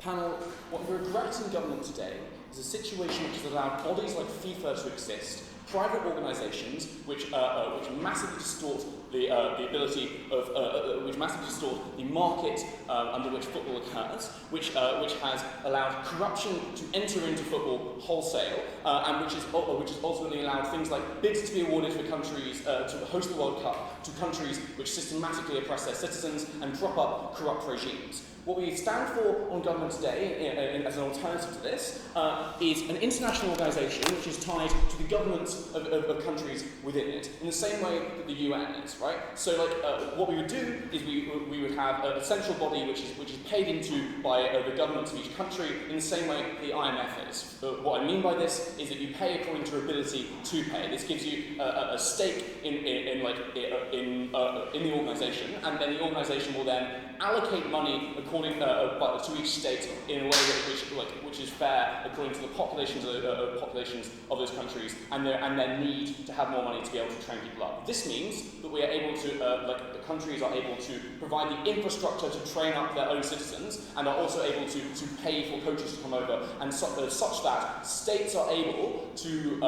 Panel, what we regret in government today is a situation which has allowed bodies like FIFA to exist, private organisations which massively distort the ability of, which massively distort the market under which football occurs, which has allowed corruption to enter into football wholesale, and which has ultimately allowed things like bids to be awarded for countries to host the World Cup to countries which systematically oppress their citizens and prop up corrupt regimes. What we stand for on government today, as an alternative to this, is an international organisation which is tied to the governments of countries within it, in the same way that the UN is, right? So, what we would do is we would have a central body which is paid into by the governments of each country, in the same way the IMF is. What I mean by this is that you pay according to your ability to pay. This gives you a stake in the organisation, and then the organisation will then allocate money according to each state in a way which is fair according to the populations of those countries and their need to have more money to be able to train people up. This means that we are able to, the countries are able to provide the infrastructure to train up their own citizens, and are also able to pay for coaches to come over, and such that states are able to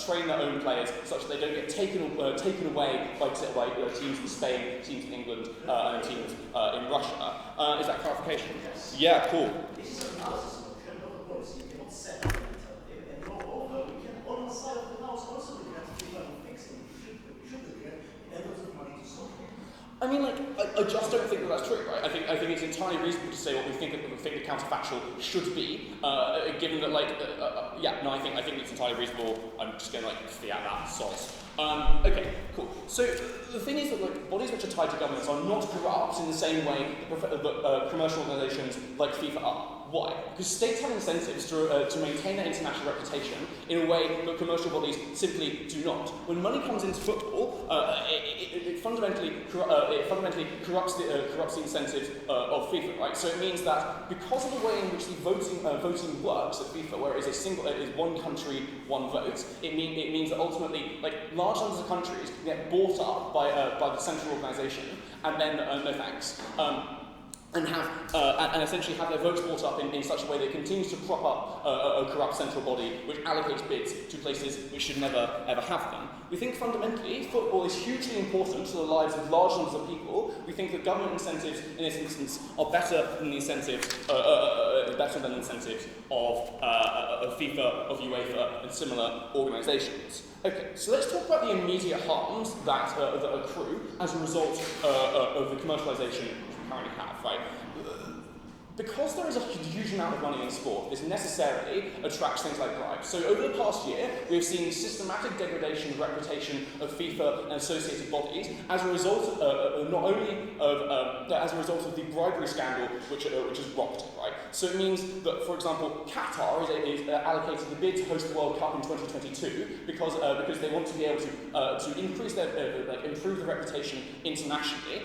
train their own players, such that they don't get taken away by teams in Spain, teams in England, and teams in Russia. Is that clarification? Yes. Yeah, cool. This is an analysis of the trend of the policy. You cannot set it. And moreover, we can, on the side of the house, also look at the people fixing. We should look at the efforts of money to solve it. I mean, I just don't think that that's true, right? I think it's entirely reasonable to say what we think the counterfactual should be, given that, I think it's entirely reasonable. I'm just going to fiat that soz. Okay, cool. So the thing is that bodies which are tied to governments are not corrupt in the same way that commercial organisations like FIFA are. Why? Because states have incentives to maintain their international reputation in a way that commercial bodies simply do not. When money comes into football, it fundamentally corrupts the incentives of FIFA, right? So it means that because of the way in which the voting works at FIFA, where it is one country, one vote, it means that ultimately, large numbers of countries get bought up by the central organisation, and then no thanks. And essentially have their votes brought up in such a way that it continues to prop up a corrupt central body which allocates bids to places which should never ever have them. We think fundamentally football is hugely important to the lives of large numbers of people. We think that government incentives in this instance are better than the incentives of FIFA, of UEFA, and similar organisations. Okay, so let's talk about the immediate harms that accrue as a result of the commercialisation we currently have, right? Because there is a huge amount of money in sport, this necessarily attracts things like bribes. So over the past year, we've seen systematic degradation of reputation of FIFA and associated bodies as a result not only of as a result of the bribery scandal which has rocked it, right? So it means that, for example, Qatar is allocated the bid to host the World Cup in 2022 because they want to be able to increase their improve their reputation internationally,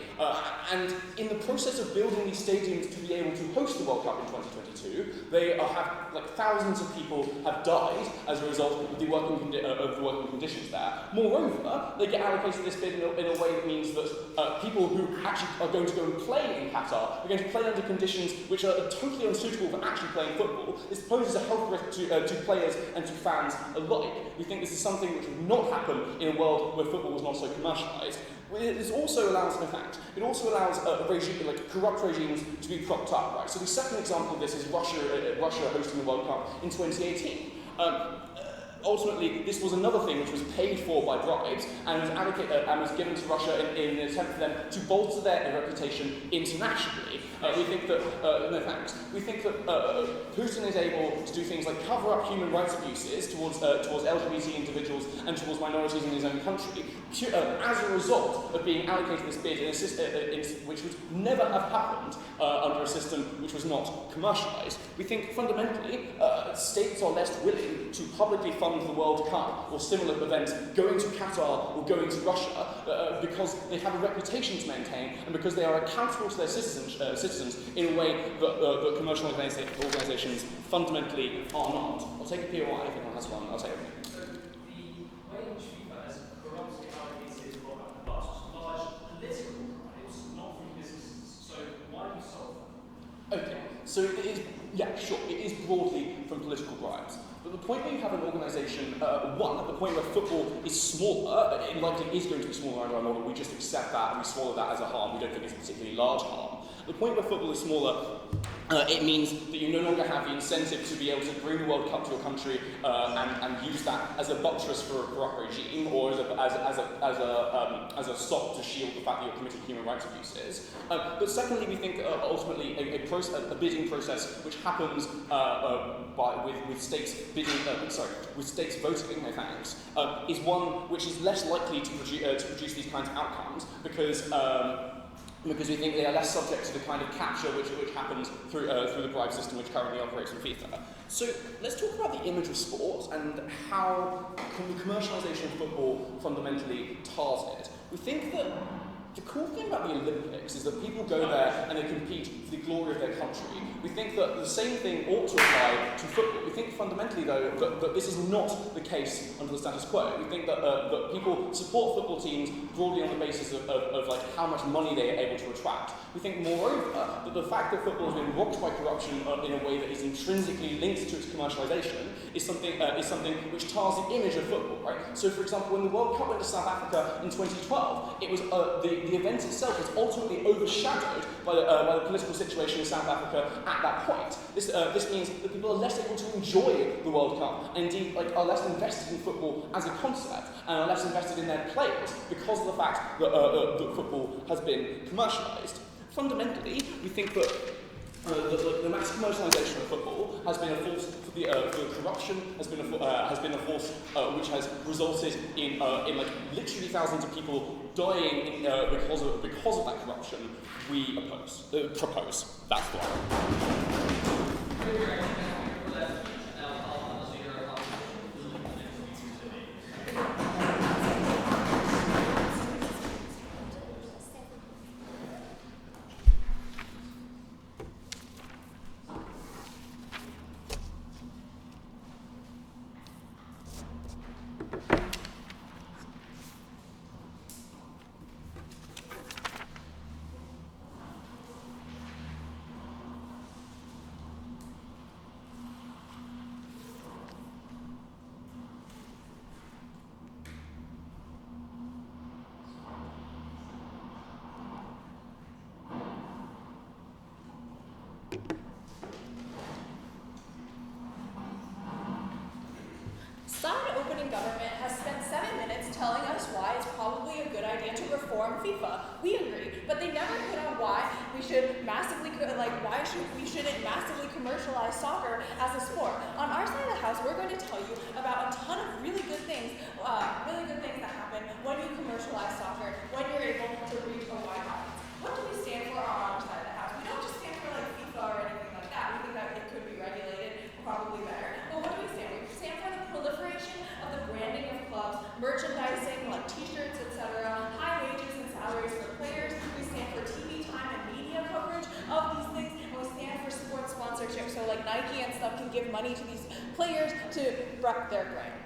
and in the process of building these stadiums to be able to host the World Cup in 2022, they have thousands of people have died as a result of the working conditions there. Moreover, they get allocated this bid in a way that means that people who actually are going to go and play in Qatar are going to play under conditions which are totally unsuitable for actually playing football. This poses a health risk to players and to fans alike. We think this is something which would not happen in a world where football was not so commercialised. This also allows, in fact, corrupt regimes to be propped up, right? So the second example of this is Russia hosting the World Cup in 2018. Ultimately, this was another thing which was paid for by bribes and was allocated and was given to Russia in an attempt for them to bolster their reputation internationally. We think that We think that Putin is able to do things like cover up human rights abuses towards LGBT individuals and towards minorities in his own country, as a result of being allocated this bid in a system which would never have happened under a system which was not commercialised. We think fundamentally states are less willing to publicly fund the World Cup or similar events going to Qatar or going to Russia because they have a reputation to maintain and because they are accountable to their citizens in a way that commercial organisations fundamentally are not. I'll take a POI if anyone has one. I'll take it. So the way in which FIFA has corrupted allocated large political bribes, not from businesses. So why do you solve that? Okay. So it is, yeah, sure, it is broadly from political bribes. But the point where you have an organisation, one, at the point where football is smaller, it likely is going to be smaller under our model, we just accept that and we swallow that as a harm, we don't think it's a particularly large harm. The point where football is smaller, it means that you no longer have the incentive to be able to bring the World Cup to a country and use that as a buttress for a corrupt regime or as a stop to shield the fact that you're committing human rights abuses. But secondly, we think ultimately a bidding process which happens with states bidding, with states voting, no thanks, is one which is less likely to produce these kinds of outcomes because we think they are less subject to the kind of capture which happens through the bribe system which currently operates in FIFA. So let's talk about the image of sport and how the commercialisation of football fundamentally tars it. We think that the cool thing about the Olympics is that people go there and they compete for the glory of their country. We think that the same thing ought to apply to football. We think fundamentally, though, that this is not the case under the status quo. We think that people support football teams broadly on the basis of like how much money they are able to attract. We think, moreover, that the fact that football has been rocked by corruption in a way that is intrinsically linked to its commercialisation is something which tars the image of football, right? So, for example, when the World Cup went to South Africa in 2012, it was the event itself was ultimately overshadowed by the political situation in South Africa at that point. This means that people are less able to enjoy the World Cup and indeed are less invested in football as a concept and are less invested in their players because of the fact that football has been commercialised. Fundamentally, we think that the mass commercialisation of football has been a force for the corruption, has been a force which has resulted in like literally thousands of people dying because of that corruption. We propose. That's why. Government has spent 7 minutes telling us why it's probably a good idea to reform FIFA. We agree, but they never hit on why we should massively, we shouldn't massively commercialize soccer as a sport. On our side of the house, we're going to tell you about a ton of really good things that happen when you commercialize soccer, when you're able to reach a wide audience. What do we stand for on our side of the house? We don't just stand for like FIFA or anything like that. We think that it could be regulated probably better. But what do we stand for? We stand for the proliferation of the branding of clubs, merchandising like t-shirts, etc., high wages and salaries for players. We stand for TV time and media coverage of these things, and we stand for sports sponsorship. So like Nike and stuff can give money to these players to rep their brand.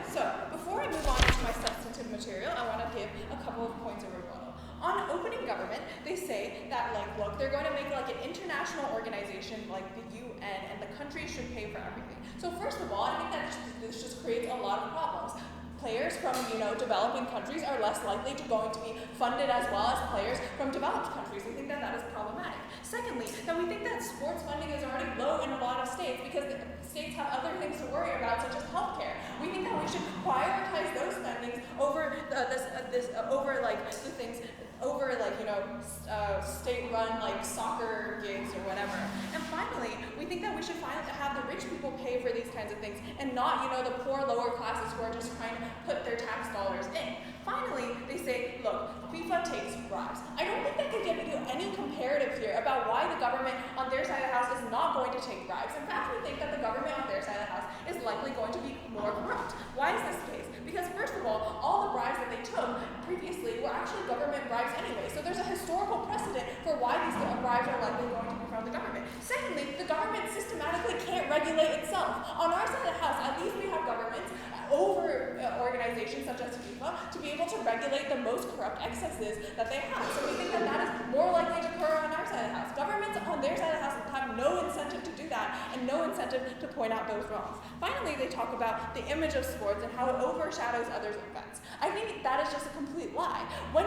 So before I move on to my substantive material, I want to give a couple of points of rebuttal. On opening government, they say that, like, look, they're going to make like an international organization like the UN, and the countries should pay for everything. So first of all, I think that this just creates a lot of problems. Players from, developing countries are less likely to going to be funded as well as players from developed countries. We think that that is problematic. Secondly, that we think that sports funding is already low in a lot of states because the states have other things to worry about, such as healthcare. We think that we should prioritize those spendings over state-run like soccer gigs or whatever. And finally, we think that we should have the rich people pay for these kinds of things and not, the poor lower classes who are just trying to put their tax dollars in. Finally, they say, look, FIFA takes bribes. I don't think they can give you any comparative here about why the government on their side of the house is not going to take bribes. In fact, we think that the government on their side of the house is likely going to be more corrupt. Why is this the case? Because first of all the bribes that they took previously were actually government bribes anyway. So there's a historical precedent for why these bribes are likely going to be from the government. Secondly, the government systematically can't regulate itself. On our side of the house, at least we have governments over organizations such as FIFA to be able to regulate the most corrupt excesses that they have. So we think that that is more likely to occur on our side of the house. Governments on their side of the house have no point out those wrongs. Finally, they talk about the image of sports and how it overshadows other events. I think that is just a complete lie. When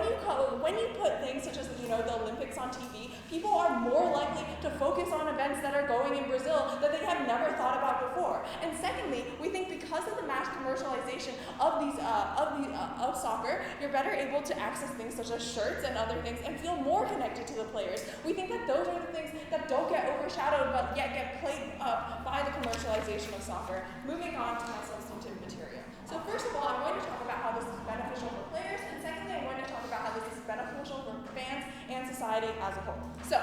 you put things such as the Olympics on TV, people are more likely to focus on events that are going in Brazil that they have never thought about before. And secondly, we think because of the mass commercialization of soccer, you're better able to access things such as shirts and other things and feel more connected to the players. We think that those are the things that don't get overshadowed but yet get played up by the commercialization of soccer. Moving on to my substantive material. So first of all, I'm going to talk about how this is beneficial for players, and secondly, I'm going to talk about how this is beneficial for fans and society as a whole. So,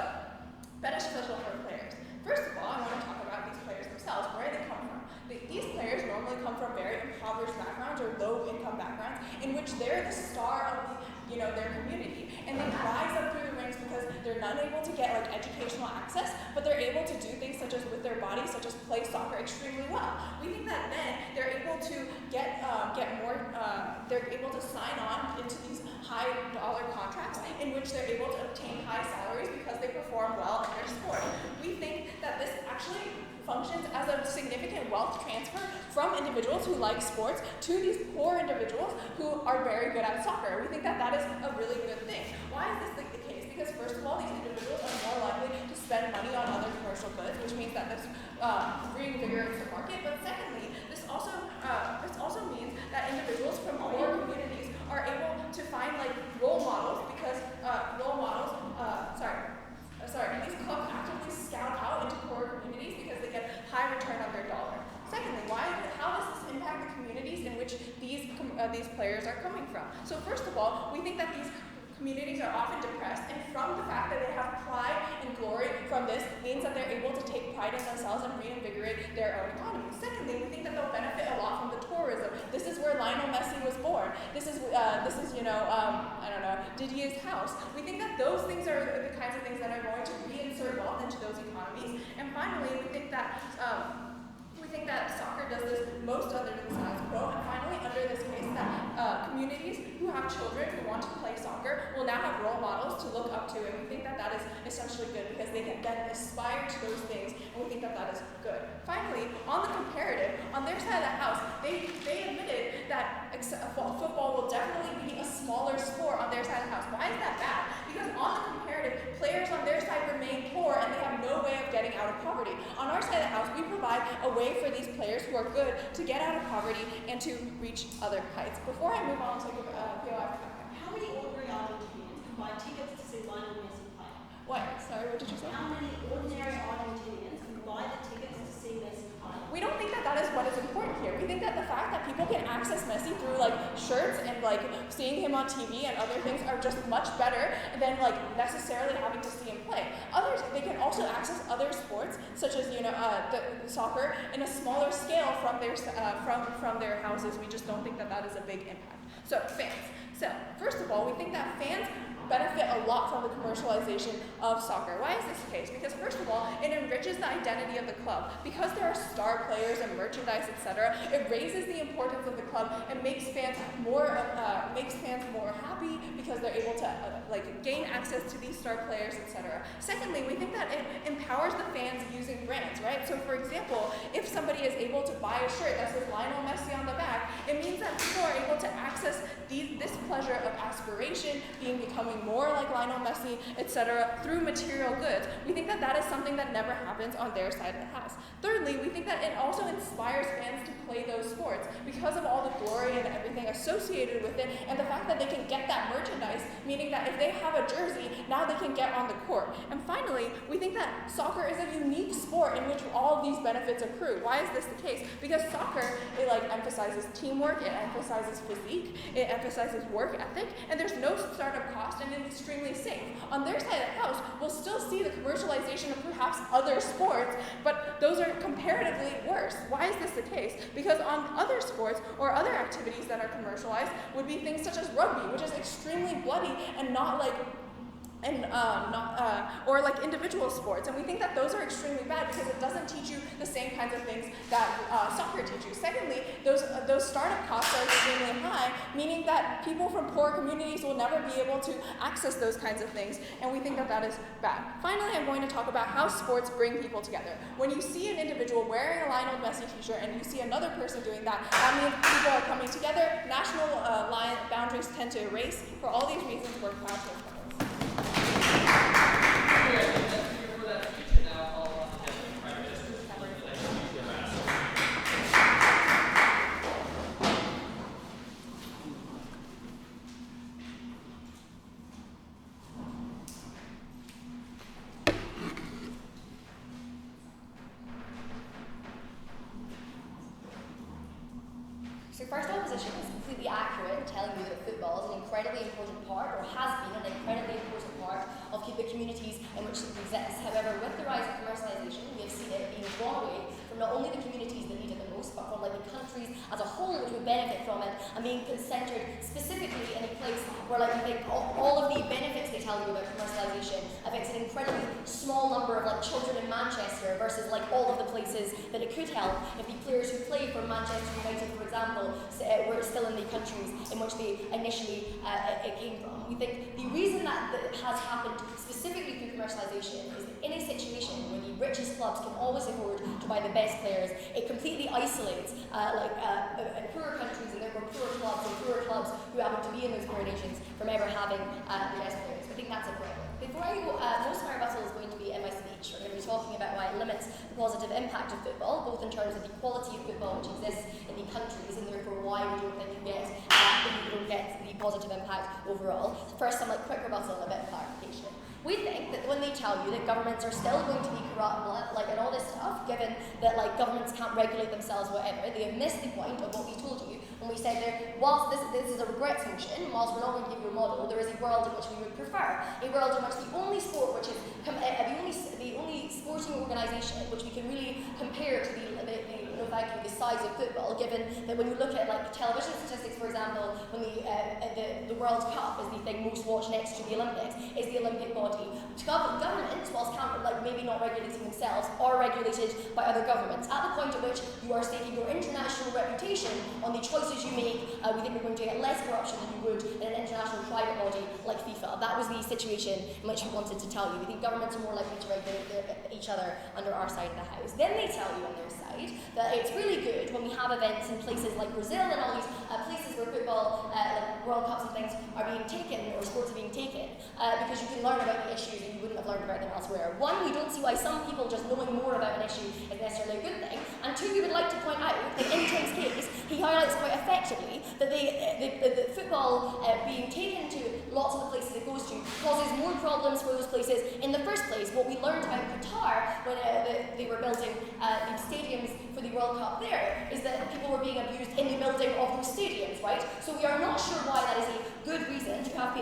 beneficial for players. First of all, I want to talk about these players themselves, where they come from. These players normally come from very impoverished backgrounds or low-income backgrounds in which they're the star of their community, and they rise up through the ranks because they're not able to get educational access, but they're able to do things such as with their bodies, such as play soccer extremely well. We think that then they're able to get more. They're able to sign on into these high-dollar contracts in which they're able to obtain high salaries because they perform well in their sport. We think that this actually functions as a significant wealth transfer from individuals who like sports to these poor individuals who are very good at soccer. We think that that is a really good thing. Why is this the case? Because first of all, these individuals are more likely to spend money on other commercial goods, which means that this reinvigorates the market. But secondly, this also means that individuals from poor communities are able to find role models because these clubs actively scout out into poor communities because they get high return on their dollar. Secondly, how does this impact the communities in which these players are coming from? So first of all, we think that these communities are often depressed, and from the fact that they have pride and glory from this means that they're able to take pride in themselves and reinvigorate their own economy. Secondly, we think that they'll benefit a lot from the tourism. This is where Lionel Messi was born. This is Didier's house. We think that those things are the kinds of things that are going to reinsert wealth into those economies. And finally, we think that soccer does this most other than status quo. And finally, under this case, that communities who have children who want to play soccer will now have role models to look up to, and we think that that is essentially good because they can then aspire to those things, and we think that that is good. Finally, on the comparative, on their side of the house, they admitted that football will definitely be a smaller sport on their side of the house. Why is that bad? Because on the comparative, players on their side remain poor and they have no way of getting out of poverty. On our side of the house, we provide a way for these players who are good to get out of poverty and to reach other heights. Before I move on to POI, how many ordinary Argentinians can buy tickets to see Lionel Messi play? what? Sorry, what did you say? How many ordinary Argentinians can buy the tickets to see Messi play? We don't think that that is what is important here. We think that the fact that people can access Messi through shirts and seeing him on TV and other things are just much better than necessarily having to see him play. They can also access other sports such as the soccer in a smaller scale from their houses. We just don't think that that is a big impact. So fans. So first of all, we think that fans benefit a lot from the commercialization of soccer. Why is this the case? Because first of all, it enriches the identity of the club. Because there are star players and merchandise, etc., it raises the importance of the club and makes fans more happy because they're able to gain access to these star players, etc. Secondly, we think that it empowers the fans using brands, right? So for example, if somebody is able to buy a shirt that says Lionel Messi on the back, it means that people are able to access this pleasure of aspiration, becoming more like Lionel Messi, etc., through material goods. We think that that is something that never happens on their side of the house. Thirdly, we think that it also inspires fans to play those sports because of all the glory and everything associated with it, and the fact that they can get that merchandise, meaning that if they have a jersey, now they can get on the court. And finally, we think that soccer is a unique sport in which all of these benefits accrue. Why is this the case? Because soccer, it emphasizes teamwork, it emphasizes physique, it emphasizes work ethic, and there's no startup cost, and it's extremely safe. On their side of the house, we'll still see the commercialization of perhaps other sports, but those are comparatively worse. Why is this the case? Because on other sports or other activities that are commercialized would be things such as rugby, which is extremely bloody and or like individual sports. And we think that those are extremely bad because it doesn't teach you the same kinds of things that soccer teaches you. Secondly, those startup costs are extremely high, meaning that people from poor communities will never be able to access those kinds of things, and we think that that is bad. Finally, I'm going to talk about how sports bring people together. When you see an individual wearing a Lionel Messi t-shirt and you see another person doing that, that means people are coming together. National line boundaries tend to erase. For all these reasons, we're proud to oppose. So first opposition is completely accurate in telling you that football is an incredibly important part, or has been an incredibly important part, of the communities in which it exists. However, with the rise of commercialisation, we have seen it being drawn away from not only the communities that need it the most, but from like the countries as a whole which would benefit from it, and being centred specifically in a place where like we think all of the benefits they tell you about commercialisation affects an incredibly small number of like children in Manchester versus like all of the places that it could help if the players who play for Manchester United, for example, were still in the countries in which they initially came from. We think the reason that has happened specifically through commercialisation is that in a situation where the richest clubs can always afford to buy the best players, it completely isolates poorer countries and therefore poorer clubs who happen to be in those poorer nations from ever having the best players. I think that's a problem. Before I go, most of my rebuttal is going to be in my speech. We're going to be talking about why it limits the positive impact of football, both in terms of the quality of football which exists in the countries, and therefore why we don't think you don't get the positive impact overall. First, some quick rebuttal and a bit of clarification. We think that when they tell you that governments are still going to be corrupt, and all this stuff, given that governments can't regulate themselves, whatever, they have missed the point of what we told you when we said that whilst this is a regrets motion, whilst we're not going to give you a model, there is a world in which we would prefer, a world in which the only sport which is the only sporting organisation which we can really compare to the size of football, given that when you look at television statistics, for example, when the World Cup is the thing most watched next to the Olympics, is the Olympic body. Governments, whilst maybe not regulating themselves, are regulated by other governments. At the point at which you are staking your international reputation on the choices you make, we think we're going to get less corruption than you would in an international private body like FIFA. That was the situation in which we wanted to tell you. We think governments are more likely to regulate each other under our side of the house. Then they tell you on their side that it's really good when we have events in places like Brazil and all these places where football, World Cups and things are being taken, or sports are being taken, because you can learn about the issues and you wouldn't have learned about them elsewhere. One, we don't see why some people just knowing more about an issue is necessarily a good thing. And two, we would like to point out that in Tim's case, he highlights quite effectively that the football being taken to lots of the places it goes to causes more problems for those places in the first place. What we learned about Qatar when they were building the stadiums for the World Cup there is that people were being abused in the building of those stadiums, right? So we are not sure why that is a good reason to have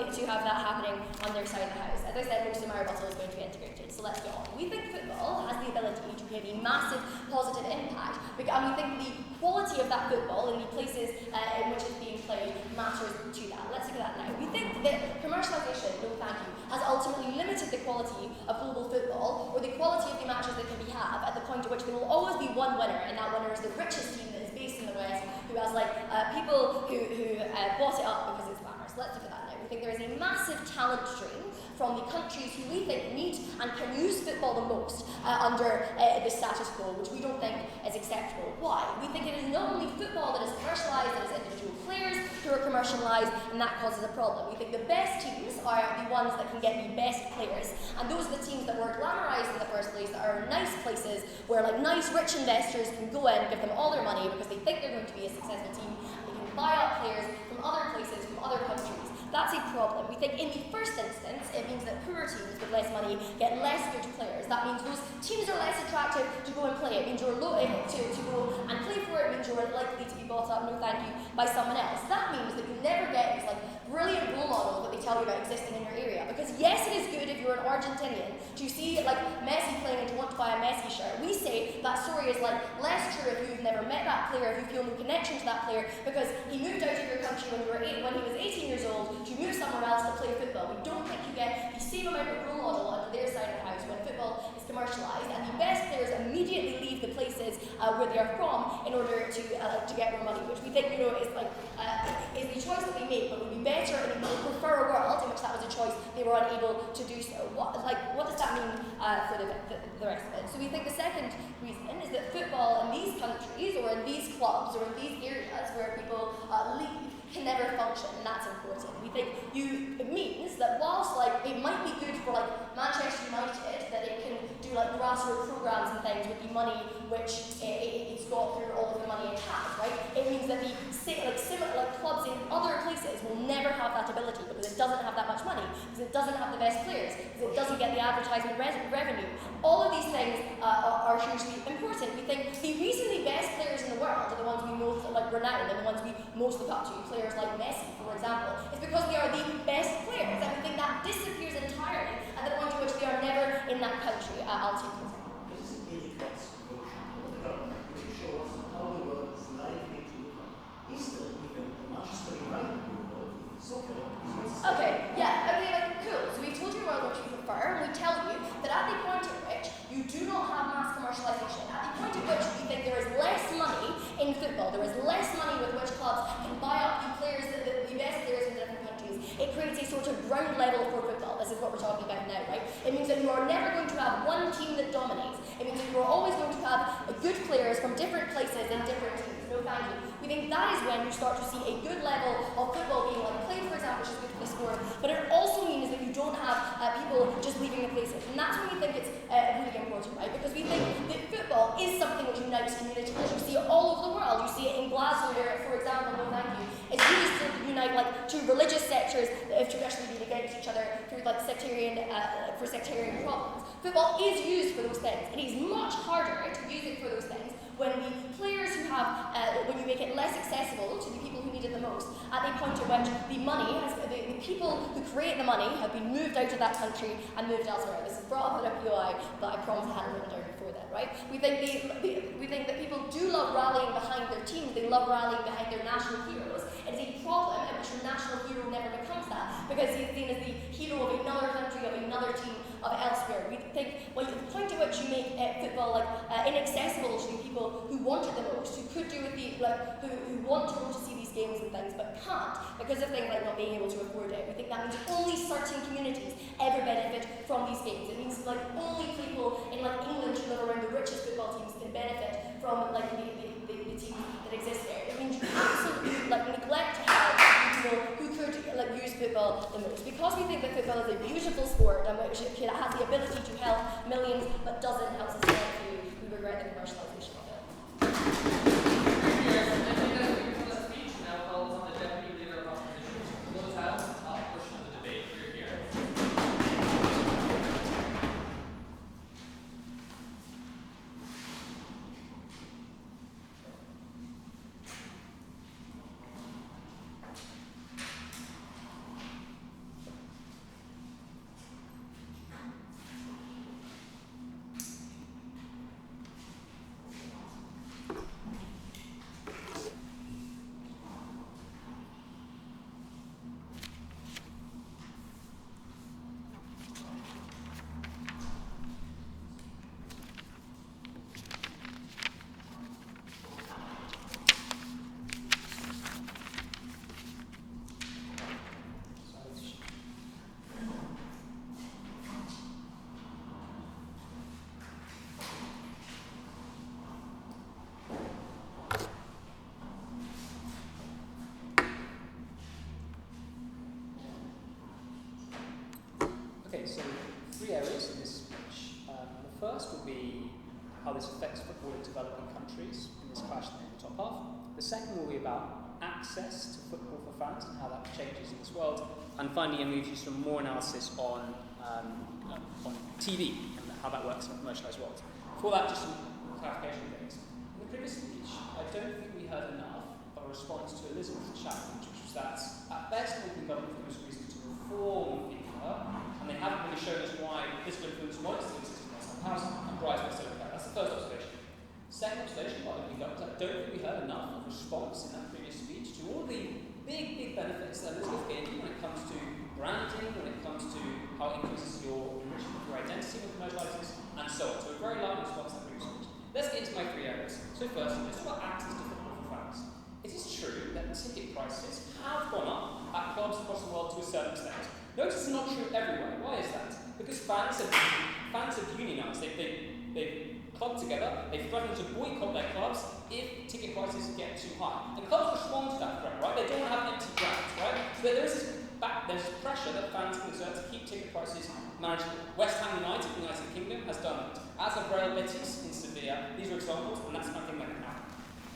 that happening on their side of the house. As I said, most of my rebuttal is going to be integrated, so let's go on. We think football has the ability to have a massive positive impact, and we think the quality of that football in the places in which it's being played matters to that. Let's look at that now. We think that commercialisation, no thank you, has ultimately limited the quality of global football, or the quality of the matches that can be had, at the point at which there will always be one winner, and that winner is the richest team that is based in the West, who has people who bought it up because it's glamorous. Let's look at that now. We think there is a massive talent stream from the countries who we think need and can use football the most under the status quo, which we don't think is acceptable. Why? We think it is not only football that is commercialised, it is individual players who are commercialised, and that causes a problem. We think the best teams are the ones that can get the best players, and those are the teams that were glamorised in the first place, that are nice places where nice rich investors can go in, give them all their money because they think they're going to be a successful team. They can buy up players from other places, from other countries. That's a problem. We think in the first instance, it means that poorer teams with less money get less good players. That means those teams are less attractive to go and play. It means you're to go and play for it. It means you're likely to be bought up, no thank you, by someone else. That means that you never get these brilliant role models that they tell you about existing in your area. Because yes, it is good if you're an Argentinian to see Messi playing and to want to buy a Messi shirt. We say that story is less true if you've never met that player, if you feel no connection to that player, because he moved out of your country when he was 18 years old to move somewhere else to play football. We don't think you get the same amount of role model under their side of the where they are from in order to get more money, which we think is the choice that they make, but would be better and we would prefer a world in which that was a choice they were unable to do so. What does that mean for the rest of it? So we think the second reason is that football in these countries or in these clubs or in these areas where people leave can never function, and that's important. We think it means that whilst it might be good for Manchester United that it can do grassroots programs and things with the money which it's got through all of the money it has, right? It means that the similar clubs in other places will never have that ability because it doesn't have that much money, because it doesn't have the best players, because it doesn't get the advertisement revenue. All of these things are hugely important. We think the reason the best players in the world are the ones we most renown and the ones we most look up to, players like Messi, for example, is because they are the best players, and we think that disappears entirely at the point at which they are never in that country. I'll take it. This is really quite emotional, which shows how the world is likely to look like. Is there even a Manchester United world in soccer? Okay, cool. So we've told you a world which we prefer, and we tell you that at the point at which you do not have mass commercialisation, at the point at which we think there is less money in football, there is less money with which clubs can buy up the players, the best players in different countries, it creates a sort of ground level for football. This is what we're talking about now, right? It means that you are never going to have one team that dominates. It means that you are always going to have good players from different places in different teams. No thank you. We think that is when you start to see a good level of football being played, for example, which is good for the sport, but it also means that you don't have people just leaving the places. And that's when we think it's really important, right? Because we think that football is something which unites communities. You see it all over the world. You see it in Glasgow where, for example, no thank you, it's used to unite two religious sectors that have traditionally been against each other through sectarian problems. Football is used for those things. It is much harder to use it for those things when the players who have, when you make it less accessible to the people who need it the most, at the point at which the money has, the people who create the money have been moved out of that country and moved elsewhere. This is brought up at a POI, but I promise I hadn't written down before that, right? We think that people do love rallying behind their teams, they love rallying behind their national heroes. It is a problem in which your national hero never becomes that, because he's seen as the hero of another country, of another team, of elsewhere. We think, the point at which you make football inaccessible to the people who want it the most, who could do with who want to go to see these games and things, but can't because of things like not being able to afford it. We think that means only certain communities ever benefit from these games. It means only people in England who live around the richest football teams can benefit from the teams that exist there. It means you absolutely neglect to help people who could use football the most. Because we think that football is a beautiful sport and which it has the ability to help millions but doesn't help society, we regret the commercialisation of it. Okay, so 3 areas in this speech. The first will be how this affects football in developing countries in this question in the top half. The second will be about access to football for fans and how that changes in this world. And finally, I'm going to use some more analysis on TV and how that works in a commercialised world. For that, just some clarification things. In the previous speech, I don't think we heard enough of a response to Elizabeth's challenge, which was that at best, the government think there's reason to reform FIFA, and they haven't really shown us why this will influence modesty in the system like housing and rise by so That's the first observation. Second observation by the government is I don't think we heard enough of response in that previous speech to all the big benefits that Elizabeth gave you when it comes to branding, when it comes to how it increases your enrichment of your identity with commercialisers, and so on. So a very large response to that previous speech. Let's get into my 3 areas. So So first, let's talk about access to football for fans. It is true that ticket prices have gone up at clubs across the world to a certain extent. Notice it's not true everywhere. Why is that? Because fans have unionised. They've clubbed together. They threaten to boycott their clubs if ticket prices get too high. And clubs respond to that threat, right? They don't want to have empty grounds, right? So there's pressure that fans can exert to keep ticket prices manageable. West Ham United in the United Kingdom has done it. As have Real Betis in Sevilla. These are examples, and that's nothing that can happen.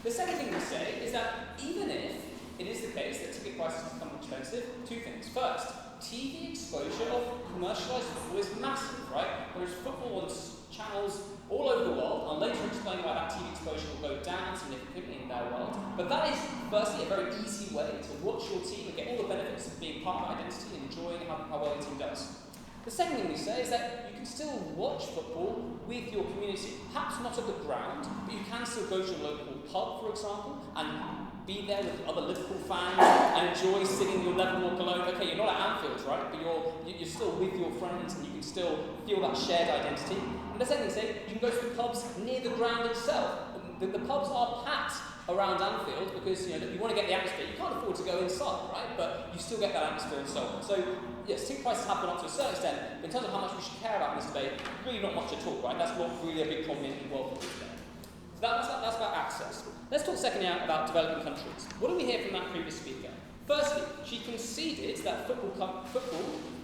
The second thing we say is that even if it is the case that ticket prices become expensive, two things. First, TV exposure of commercialised football is massive, right? There's football on channels all over the world. I'll later explain why that TV exposure will go down significantly in their world. But that is, firstly, a very easy way to watch your team and get all the benefits of being part of identity and enjoying how well your team does. The second thing we say is that you can still watch football with your community. Perhaps not at the ground, but you can still go to a local pub, for example, and be there with other Liverpool fans and enjoy singing your Level Walk Alone. Okay, you're not at Anfield, right? But you're still with your friends and you can still feel that shared identity. And the second thing, you can go to the pubs near the ground itself. The pubs are packed around Anfield because you want to get the atmosphere. You can't afford to go inside, right? But you still get that atmosphere and so on. So yes, ticket prices have gone up to a certain extent, but in terms of how much we should care about in this debate, really not much at all, right? That's not really a big problem in the world today. So that's about access. Let's talk secondly about developing countries. What do we hear from that previous speaker? Firstly, she conceded that football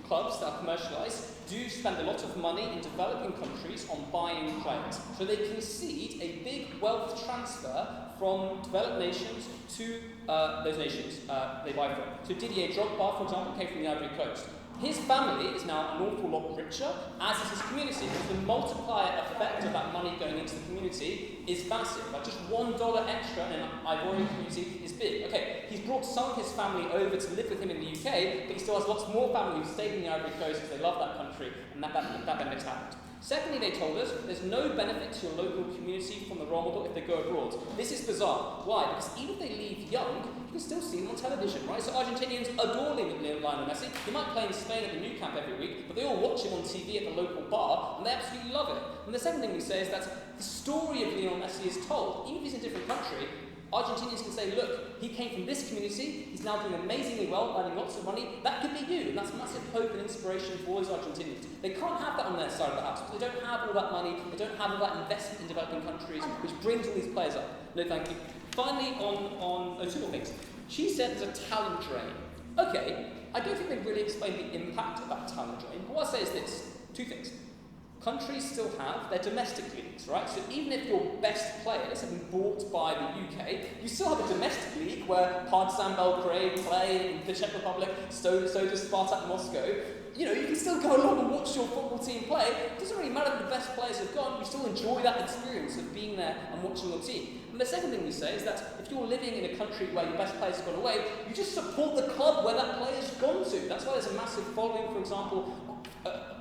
clubs that are commercialised do spend a lot of money in developing countries on buying players. So they concede a big wealth transfer from developed nations to those nations they buy from. So Didier Drogba, for example, came from the Ivory Coast. His family is now an awful lot richer, as is his community, because the multiplier effect of that money going into the community is massive. Like just $1 extra in an Ivorian community is big. Okay, he's brought some of his family over to live with him in the UK, but he still has lots more family who stayed in the Ivory Coast because they love that country, and that benefit's happened. Secondly, they told us there's no benefit to your local community from the role model if they go abroad. This is bizarre. Why? Because even if they leave young, you can still see them on television, right? So Argentinians adore Lionel Messi. He might play in Spain at the Nou Camp every week, but they all watch him on TV at the local bar, and they absolutely love it. And the second thing we say is that the story of Lionel Messi is told. Even if he's in a different country, Argentinians can say, look, he came from this community, he's now doing amazingly well, earning lots of money, that could be you. And that's massive hope and inspiration for those Argentinians. They can't have that on their side of the house, because they don't have all that money, they don't have all that investment in developing countries, which brings all these players up. No, thank you. Finally, on two more things. She said there's a talent drain. Okay, I don't think they really explained the impact of that talent drain, but what I say is this, two things. Countries still have their domestic leagues, right? So even if your best players have been bought by the UK, you still have a domestic league where Partizan Belgrade play in the Czech Republic, so does Spartak Moscow. You can still go along and watch your football team play. It doesn't really matter if the best players have gone, you still enjoy that experience of being there and watching your team. And the second thing we say is that if you're living in a country where your best players have gone away, you just support the club where that player's gone to. That's why there's a massive following, for example,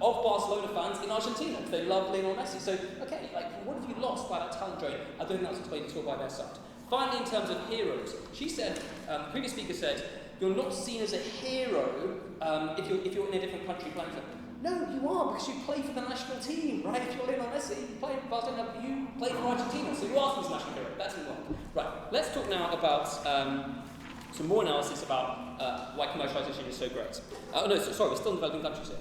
of Barcelona fans in Argentina, because they love Lionel Messi. So, okay, what have you lost by that talent drain? I don't think that's explained at all by their side. Finally, in terms of heroes, she said, the previous speaker said, you're not seen as a hero if you're in a different country playing for them. No, you are, because you play for the national team, right? If you're Lionel Messi, you play for Barcelona, you play for Argentina, so you are seen as a national hero. That's in work. Right, let's talk now about some more analysis about why commercialisation is so great. We're still in developing countries here.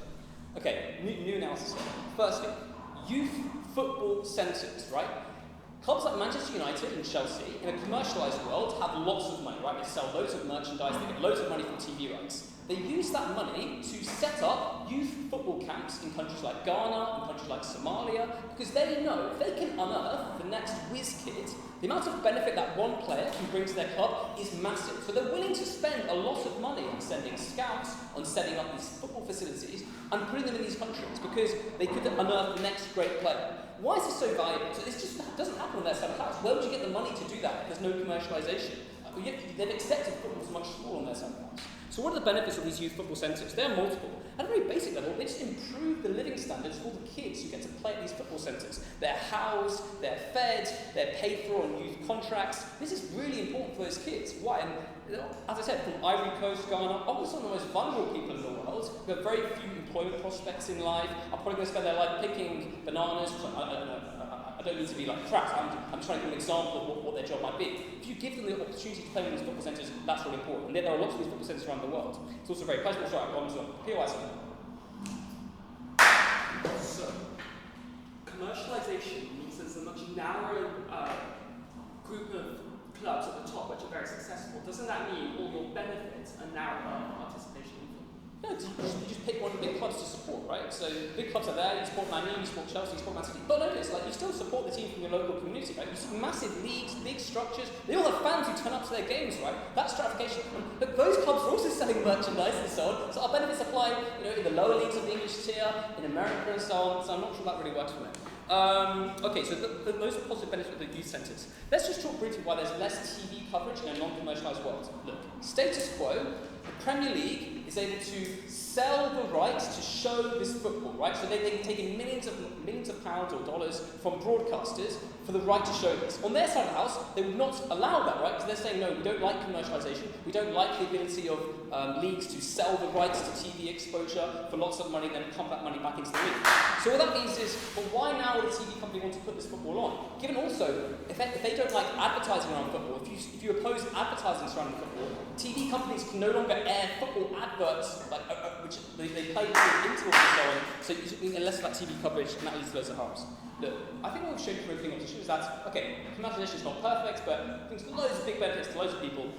Okay, new analysis here. Firstly, youth football centres, right? Clubs like Manchester United and Chelsea, in a commercialised world, have lots of money, right? They sell loads of merchandise, they get loads of money from TV rights. They use that money to set up youth football camps in countries like Ghana and countries like Somalia, because they know if they can unearth the next whiz kid, the amount of benefit that one player can bring to their club is massive. So they're willing to spend a lot of money on sending scouts, on setting up these football facilities, and putting them in these countries, because they could unearth the next great player. Why is this so valuable? So this just doesn't happen on their side of the house. Where would you get the money to do that if there's no commercialisation? They've accepted football as much smaller on their side of the house. So what are the benefits of these youth football centres? They're multiple. At a very basic level, they just improve the living standards for the kids who get to play at these football centres. They're housed, they're fed, they're paid for on youth contracts. This is really important for those kids. Why? And as I said, from Ivory Coast, Ghana, obviously some of the most vulnerable people in the world who have very few employment prospects in life, are probably going to spend their life picking bananas. I don't need to be like crass. I'm trying to give an example of what their job might be. If you give them the opportunity to play in these football centres, that's really important. And there are lots of these football centres around the world. It's also very pleasurable. Sorry, I've gone to POI. So, commercialization means there's a much narrower group of clubs at the top which are very successful. Doesn't that mean all your benefits are narrower participation in football? No, you just pick one of the big clubs to support, right? So big clubs are there, you support Man U, you support Chelsea, you support Man City. But notice, like, you still support the team from your local community, right? You see massive leagues, big structures, they all have fans who turn up to their games, right? That's stratification. But those clubs are also selling merchandise and so on, so our benefits apply, in the lower leagues of the English tier, in America and so on, so I'm not sure that really works for them. Okay, so those are positive benefits of the youth centres. Let's just talk briefly why there's less TV coverage in a non-commercialised world. Look, status quo, the Premier League is able to sell the rights to show this football, right? So they can take in millions of pounds or dollars from broadcasters for the right to show this. On their side of the house, they would not allow that, right? Because they're saying, no, we don't like commercialisation, we don't like the ability of leagues to sell the rights to TV exposure for lots of money, then pump that money back into the league. So what that means is, well, why now would a TV company want to put this football on? Given also, if they don't like advertising around football, if you oppose advertising surrounding football, TV companies can no longer air football adverts, which they play through intervals and so on, so you get less of that TV coverage, and that leads to loads of harms. Look, I think what we've shown from everything opposition is that, okay, commercialisation is not perfect, but I think there's loads of big benefits to loads of people.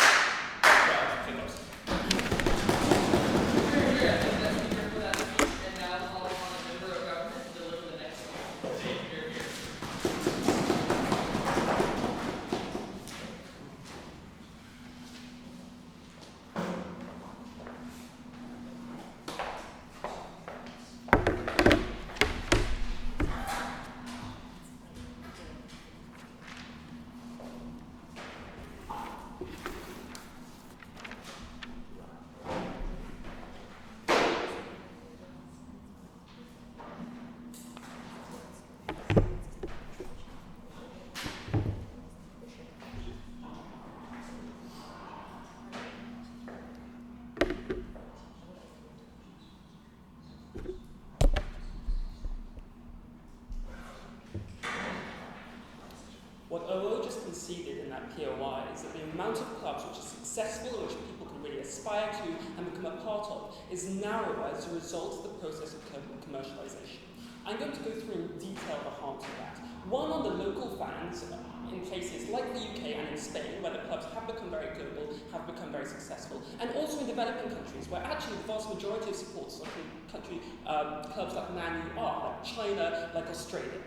Conceded in that POI is that the amount of clubs which are successful and which people can really aspire to and become a part of is narrower as a result of the process of commercialisation. I'm going to go through in detail the harms of that. One, on the local fans, in places like the UK and in Spain, where the clubs have become very global, have become very successful, and also in developing countries, where actually the vast majority of supporters are from clubs like Man U are, like China, like Australia.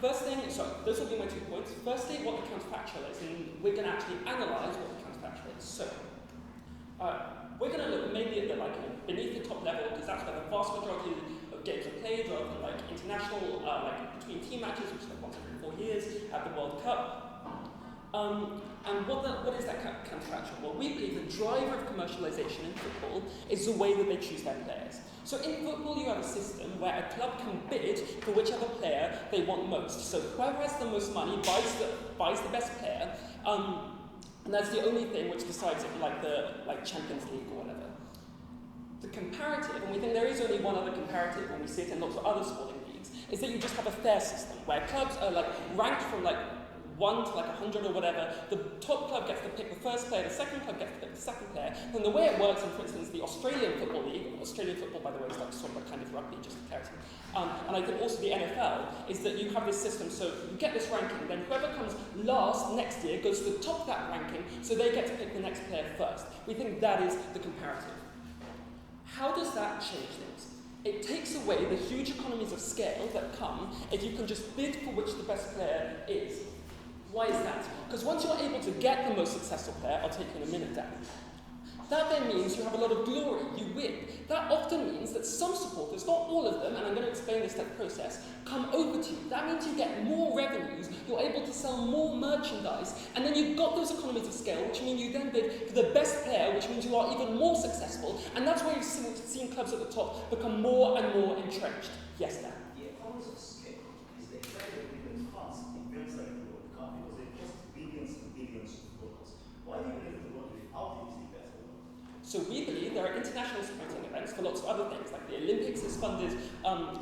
First thing, those will be my 2 points. Firstly, what the counterfactual is, and we're going to actually analyse what the counterfactual is. So, we're going to look maybe at the beneath the top level, because that's where the vast majority of games are played, rather than international, between team matches, which are once every 4 years, at the World Cup. And what is that counterfactual? Well, we believe the driver of commercialisation in football is the way that they choose their players. So in football, you have a system where a club can bid for whichever player they want most. So whoever has the most money buys the best player, and that's the only thing which decides it, like Champions League or whatever. The comparative, and we think there is only one other comparative when we see it in lots of other sporting leagues, is that you just have a fair system where clubs are ranked from 1 to 100 or whatever. The top club gets to pick the first player, the second club gets to pick the second player. And the way it works in, for instance, the Australian Football League, Australian football, by the way, is sort of a kind of rugby, just for clarity, and I think also the NFL, is that you have this system, so you get this ranking, then whoever comes last next year goes to the top of that ranking, so they get to pick the next player first. We think that is the comparative. How does that change things? It takes away the huge economies of scale that come if you can just bid for which the best player is. Why is that? Because once you're able to get the most successful player, I'll take you in a minute, Dan, that then means you have a lot of glory, you win. That often means that some supporters, not all of them, and I'm going to explain this step process, come over to you. That means you get more revenues, you're able to sell more merchandise, and then you've got those economies of scale, which mean you then bid for the best player, which means you are even more successful, and that's why you've seen clubs at the top become more and more entrenched. Yes, Dan? The economies of scale is the effect of different funds in events like the World Cup, because they cost billions and billions of dollars. Why do you believe the world without it is the best world? So we believe there are international sporting events for lots of other things, like the Olympics is funded,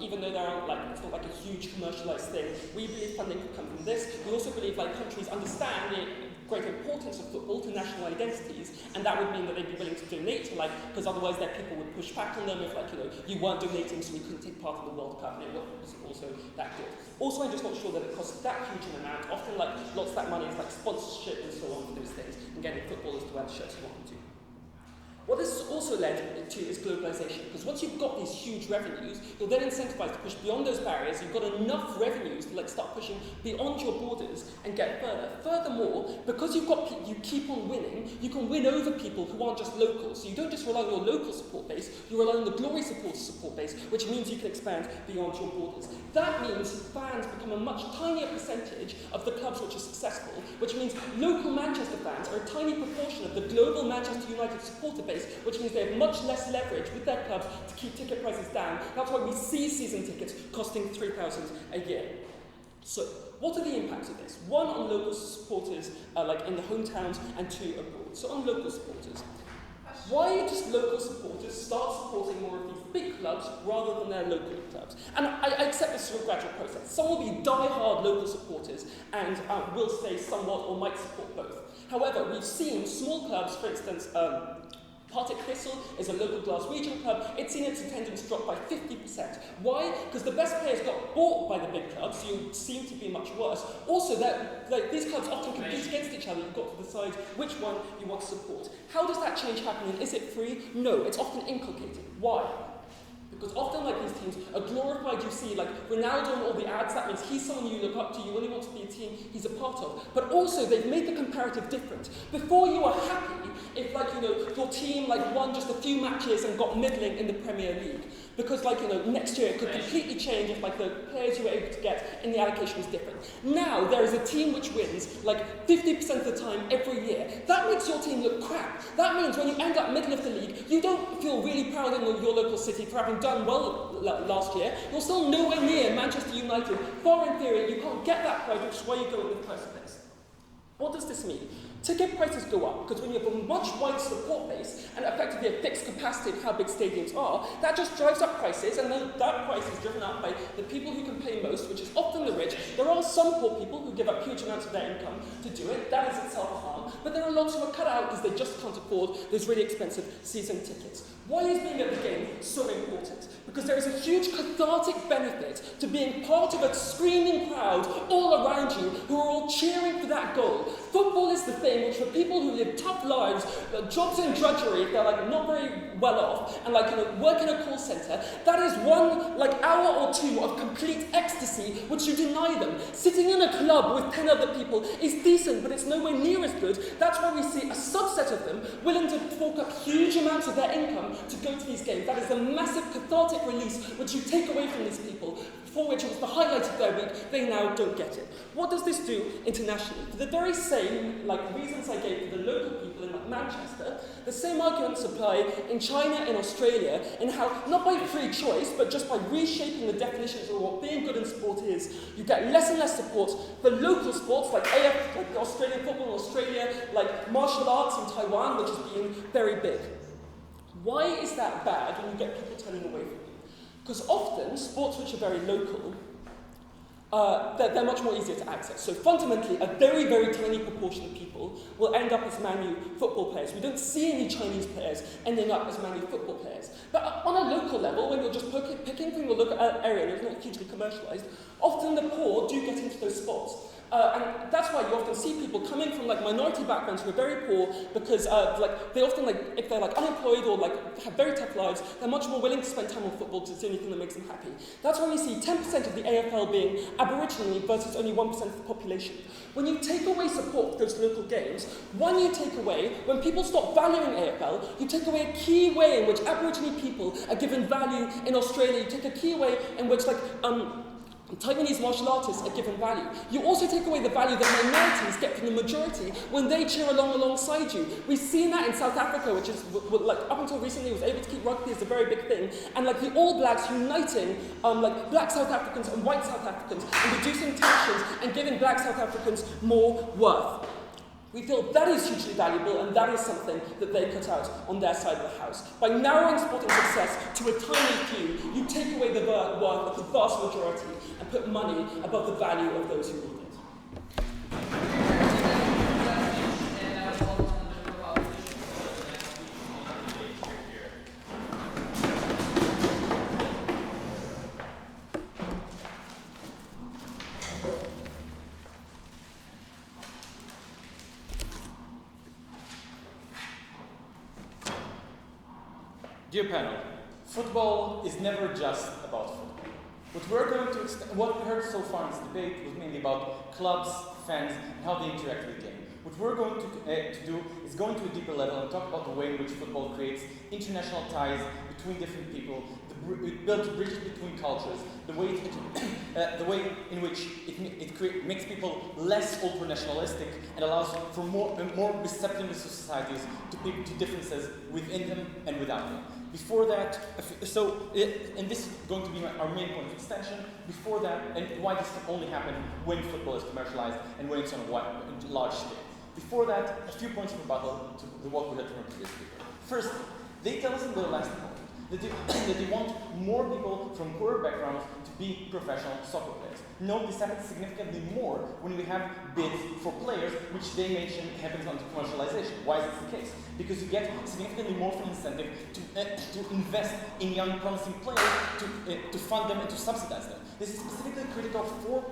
even though there aren't it's not like a huge commercialized thing. We believe funding could come from this. We also believe countries understand the great importance of football to national identities, and that would mean that they'd be willing to donate to because otherwise their people would push back on them if you weren't donating, so you couldn't take part in the World Cup, and it wasn't also that good. Also, I'm just not sure that it costs that huge an amount. Often lots of that money is sponsorship and so on for those things, and getting footballers to wear the shirts you want them to. What this has also led to is globalization, because once you've got these huge revenues, you're then incentivized to push beyond those barriers. You've got enough revenues to start pushing beyond your borders and get further. Furthermore, because you keep on winning, you can win over people who aren't just local. So you don't just rely on your local support base, you rely on the glory support base, which means you can expand beyond your borders. That means fans become a much tinier percentage of the clubs which are successful, which means local Manchester fans are a tiny proportion of the global Manchester United supporter base, which means they have much less leverage with their clubs to keep ticket prices down. That's why we see season tickets costing £3,000 a year. So, what are the impacts of this? One, on local supporters, in the hometowns, and two, abroad. So, on local supporters. Why just local supporters start supporting more of these big clubs rather than their local clubs? And I accept this is a gradual process. Some will be die-hard local supporters and will stay somewhat or might support both. However, we've seen small clubs, for instance, Partick Thistle is a local Glaswegian club. It's seen its attendance drop by 50%. Why? Because the best players got bought by the big clubs, so you seem to be much worse. Also, these clubs often compete against each other. You've got to decide which one you want to support. How does that change happen, and is it free? No, it's often inculcated. Why? Because often these teams are glorified. You see Ronaldo and all the ads, that means he's someone you look up to, you only want to be a team he's a part of. But also they've made the comparative different. Before you were happy if your team won just a few matches and got middling in the Premier League. Because next year it could completely change if the players you were able to get in the allocation was different. Now there is a team which wins 50% of the time every year. That makes your team look crap. That means when you end up middle of the league, you don't feel really proud in your local city for having done well last year. You're still nowhere near Manchester United. Far inferior, you can't get that pride, which is why you go in the first place. What does this mean? Ticket prices go up because when you have a much wider support base and effectively a fixed capacity of how big stadiums are, that just drives up prices, and then that price is driven up by the people who can pay most, which is often the rich. There are some poor people who give up huge amounts of their income to do it. That is itself a harm. But there are lots who are cut out because they just can't afford those really expensive season tickets. Why is being at the game so important? Because there is a huge cathartic benefit to being part of a screaming crowd all around you who are all cheering for that goal. Football is the thing which for people who live tough lives, jobs in drudgery, if they're not very well off, and work in a call centre, that is one hour or two of complete ecstasy which you deny them. Sitting in a club with 10 other people is decent, but it's nowhere near as good. That's why we see a subset of them willing to fork up huge amounts of their income to go to these games. That is a massive cathartic release which you take away from these people, for which it was the highlight of their week. They now don't get it. What does this do internationally? For the very same reasons I gave for the local people in Manchester, the same arguments apply in China and Australia, in how, not by free choice, but just by reshaping the definitions of what being good in sport is, you get less and less support for local sports like Australian football in Australia, martial arts in Taiwan, which has been very big. Why is that bad when you get people turning away from you? Because often, sports which are very local, they're much more easier to access. So fundamentally, a very, very tiny proportion of people will end up as Man U football players. We don't see any Chinese players ending up as Man U football players. But on a local level, when you're just picking from your local area and it's not hugely commercialised, often the poor do get into those spots. And that's why you often see people coming from minority backgrounds who are very poor because they often if they're unemployed or have very tough lives, they're much more willing to spend time on football because it's the only thing that makes them happy. That's why we see 10% of the AFL being Aboriginal versus only 1% of the population. When you take away support for those local games, one, you take away, when people stop valuing AFL, you take away a key way in which Aboriginal people are given value in Australia. You take a key way in which Taiwanese martial artists are given value. You also take away the value that minorities get from the majority when they cheer alongside you. We've seen that in South Africa, which is, up until recently was able to keep rugby as a very big thing, and the All Blacks uniting black South Africans and white South Africans and reducing tensions and giving black South Africans more worth. We feel that is hugely valuable, and that is something that they put out on their side of the house. By narrowing sporting success to a tiny few, you take away the worth of the vast majority and put money above the value of those who need it. Dear panel, football is never just about football. What we heard so far in this debate was mainly about clubs, fans, and how they interact with the game. What we're going to do is go into a deeper level and talk about the way in which football creates international ties between different people, it builds bridges between cultures, the way in which it makes people less ultra-nationalistic and allows for more receptive societies to differences within them and without them. Before that, and this is going to be our main point of extension, before that, and why this can only happen when football is commercialized and when it's on a large scale. Before that, a few points of rebuttal to what we heard from our previous speaker. First, they tell us in their last point that they want more people from poorer backgrounds to be professional soccer players. No, this happens significantly more when we have bids for players, which they mention happens under commercialization. Why is this the case? Because you get significantly more of an incentive to invest in young promising players, to fund them and to subsidize them. This is specifically critical for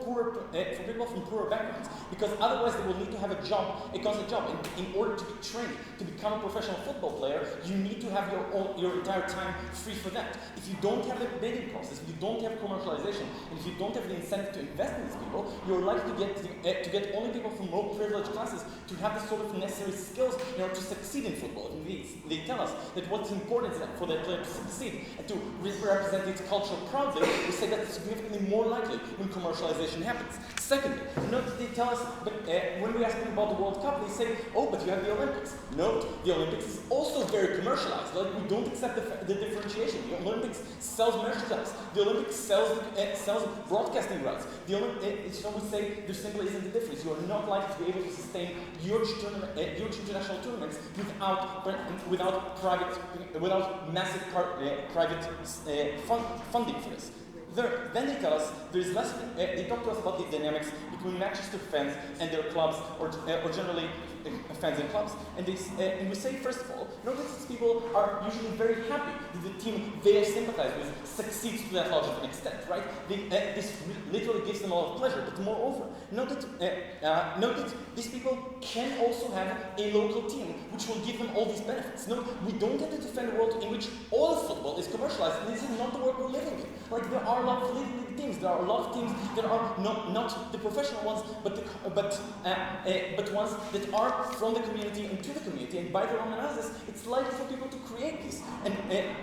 people from poorer backgrounds, because otherwise they will need to have a constant job. In order to be trained to become a professional football player, you need to have your entire time free for that. If you don't have the bidding process, if you don't have commercialization, and if you don't have the incentive to invest in these people, you're likely to get only people from more privileged classes to have the sort of necessary skills in order to succeed in football. And they tell us that what's important is that for that player to succeed and to represent its culture proudly, we say that it's significantly more likely when commercialization happens. Secondly, note they tell us, but when we ask them about the World Cup, they say, oh, but you have the Olympics. Note, the Olympics is also very commercialized. Like, we don't accept the differentiation. The Olympics sells merchandise. The Olympics sells broadcasting rights. So we say there simply isn't a difference. You are not likely to be able to sustain huge international tournaments without massive private funding for this. Then they tell us there's less. They talk to us about the dynamics between Manchester fans and their clubs, or generally fans and clubs. And we say, first of all, notice these people are usually very happy that the team they sympathize with succeeds to that large of an extent, right? This literally gives them a lot of pleasure. But moreover, note that these people can also have a local team which will give them all these benefits. No, we don't have to defend a world in which all of football is commercialized, and this is not the world we're living in. Like, there are a lot of league teams. There are a lot of teams that are not the professional ones, but ones that are from the community and to the community. And by their own analysis, it's likely for people to create this. And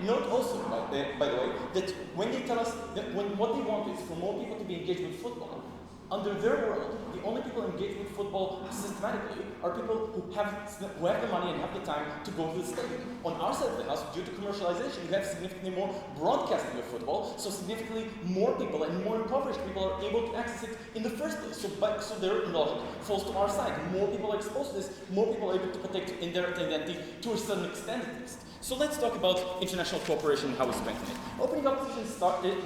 note also, by the way, that when they tell us that what they want is for more people to be engaged with football, under their world, the only people engaged with football systematically are people who have the money and have the time to go to the stadium. On our side of the house, due to commercialization, we have significantly more broadcasting of football, so significantly more people and more impoverished people are able to access it in the first place. So their logic falls to our side. More people are exposed to this, more people are able to protect in their identity to a certain extent at least. So let's talk about international cooperation and how we strengthen it. Opening competition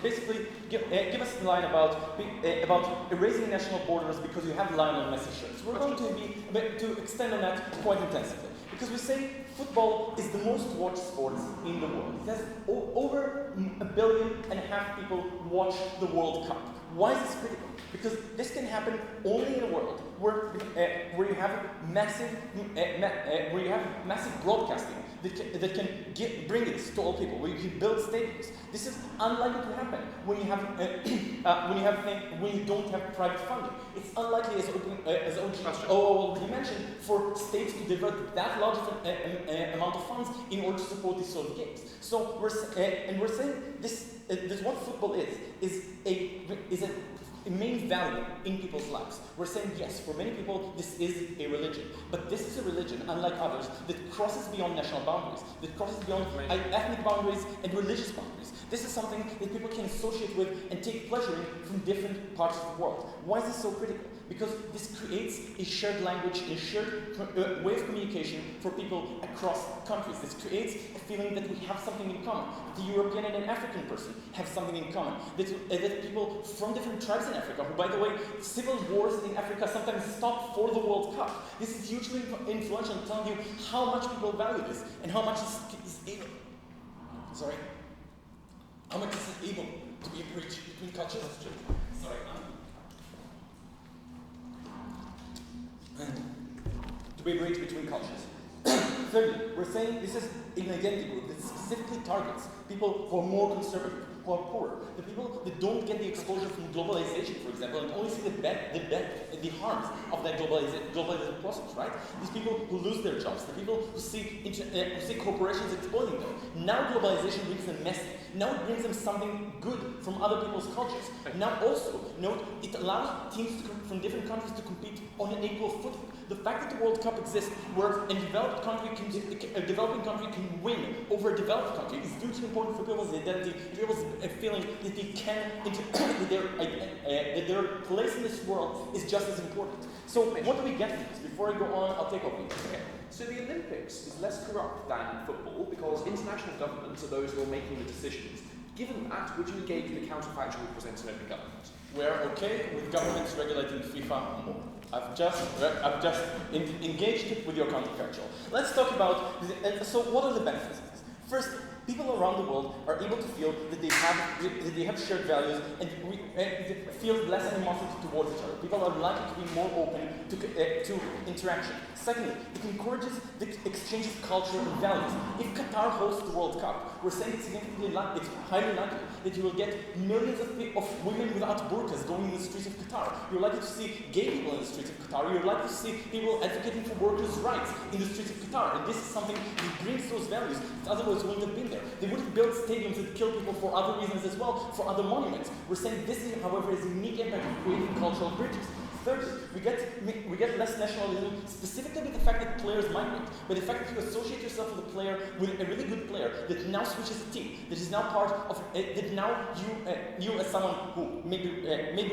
basically give us the line about erasing national borders because you have Lionel Messi shirts. We're going to extend on that quite intensively, because we say football is the most watched sport in the world. It has over 1.5 billion people watch the World Cup. Why is this critical? Because this can happen only in a world where you have massive broadcasting that can bring it to all people, where you can build stadiums. This is unlikely to happen when you don't have private funding. It's unlikely, as already mentioned, for states to divert that large amount of funds in order to support these sort of games. So we're saying this what football is a main value in people's lives. We're saying, yes, for many people, this is a religion. But this is a religion, unlike others, that crosses beyond national boundaries, that crosses beyond ethnic boundaries and religious boundaries. This is something that people can associate with and take pleasure in from different parts of the world. Why is this so critical? because this creates a shared language, a shared way of communication for people across countries. This creates a feeling that we have something in common. The European and an African person have something in common. That people from different tribes in Africa, who, by the way, civil wars in Africa sometimes stop for the World Cup. This is hugely influential in telling you how much people value this and how much is able. Sorry. How much is it able to be a bridge between cultures? Sorry. To be a bridge between cultures. Thirdly, we're saying this is an identity group that specifically targets people who are more conservative, who are poorer, the people that don't get the exposure from globalization, for example, and only see the harms of that globalization process, right? These people who lose their jobs, the people who see corporations exploiting them. Now globalization brings them messy. Now it brings them something good from other people's cultures. Now also, note, it allows teams from different countries to compete on an equal footing. The fact that the World Cup exists, where a developing country can win over a developed country, is hugely important for people's identity, people's feeling that they can, that their place in this world is just as important. So what do we get from this? Before I go on, I'll take over. Okay. So the Olympics is less corrupt than football because international governments are those who are making the decisions. Given that, would you engage with the counterfactual we present in open government? We're okay with governments regulating FIFA more. I've just engaged with your counterfactual. Let's talk about, so what are the benefits of this? First, people around the world are able to feel that they have shared values and feel less animosity towards each other. People are likely to be more open to interaction. Secondly, it encourages the exchange of culture and values. If Qatar hosts the World Cup, we're saying it's highly likely that you will get millions of women without burqas going in the streets of Qatar. You're likely to see gay people in the streets of Qatar. You're likely to see people advocating for workers' rights in the streets of Qatar. And this is something that brings those values that otherwise wouldn't have been there. They wouldn't build stadiums that kill people for other reasons as well, for other monuments. We're saying this, however, is a unique impact of creating cultural bridges. Thirdly, we get less nationalism specifically with the fact that players migrate, by the fact that you associate yourself with a player, with a really good player that now switches a team, that is now part of, that now you as someone who maybe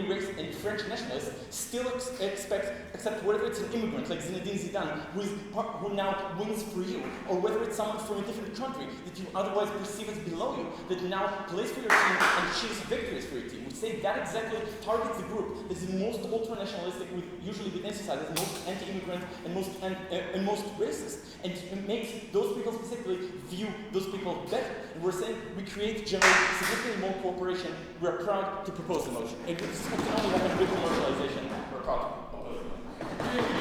raised a French nationalist still accept whether it's an immigrant like Zinedine Zidane who now wins for you, or whether it's someone from a different country that you otherwise perceive as below you, that now plays for your team and achieves victories for your team. We say that exactly targets the group that is the most ultra-nationalistic, usually with emphasis as most anti-immigrant and most racist, and it makes those people specifically view those people better. And we're saying we generate significantly more cooperation. We're proud to propose the motion. And this can only happen with commercialization. We're proud to propose the motion.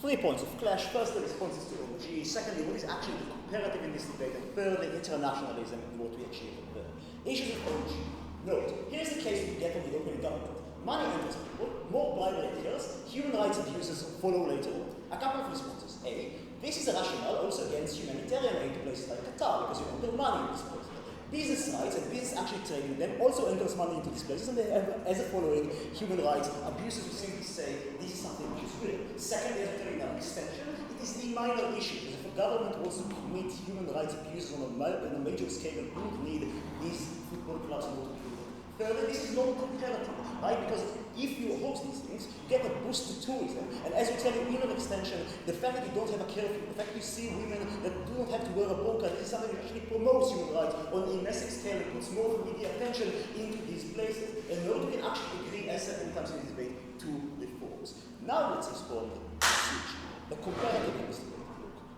3 points of clash. First, the responses to OG. Secondly, what is actually the comparative in this debate. And thirdly, internationalism and what we achieve there. Issues of OG. Note, here's the case we get from the opening government. Money enters people, more bribery occurs, human rights abuses follow later on. A couple of responses. A, this is a rationale also against humanitarian aid to places like Qatar, because you enter money in this place. Business rights and business actually trading them also enters money into these places, and they have as a following human rights abuses who simply say this is something which is real. Second, as a now extension, it is the minor issue, because if a government wants to commit human rights abuses on a major scale, it wouldn't need these football clubs in order to do it. Thirdly, this is non-comparative, right? Because if you host these things, you get a boost to tourism. And as we tell you in an extension, the fact that you don't have a curfew, the fact that you see women that do not have to wear a burqa, this is something that actually promotes human rights on a massive scale and puts more media attention into these places. And note we can actually agree as it comes in this debate to reforms. Now let's explore the switch, the comparative in this debate.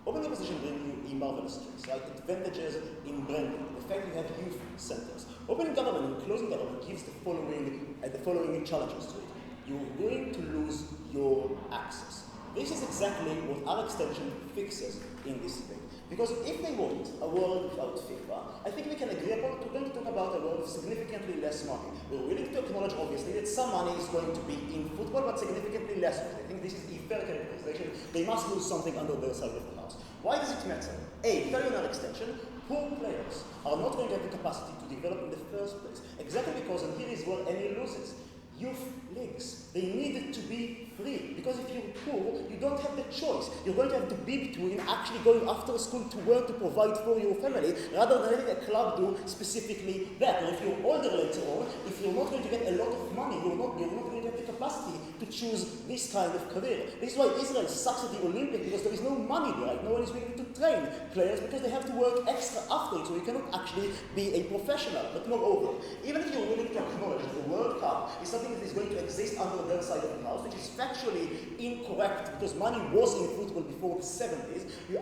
Open opposition brings you marvelous things, right? Advantages in branding, the fact that you have youth centers. Open government and closing government gives the following challenges to it. You're going to lose your access. This is exactly what our extension fixes in this debate. Because if they want a world without FIFA, I think we can agree upon we're going to talk about a world with significantly less money. We're willing to acknowledge, obviously, that some money is going to be in football, but significantly less of it. I think this is a fair characterization. They must lose something under their side of the house. Why does it matter? A, very another extension, poor players are not going to have the capacity to develop in the first place. Exactly because, and here is where any loses, youth leagues, they need to be free. Because if you're poor, you don't have the choice. You're going to have to be between actually going after school to work to provide for your family, rather than having a club do specifically that. And if you're older later on, if you're not going to get a lot of money, you're not going to have the capacity to choose this kind of career. This is why Israel sucks at the Olympics, because there is no money there. Right? No one is willing to train players because they have to work extra after it, so you cannot actually be a professional. But moreover, even if you're willing to acknowledge that the World Cup is something that is going to exist under their side of the house, which is factually incorrect because money was in football before the 70s, you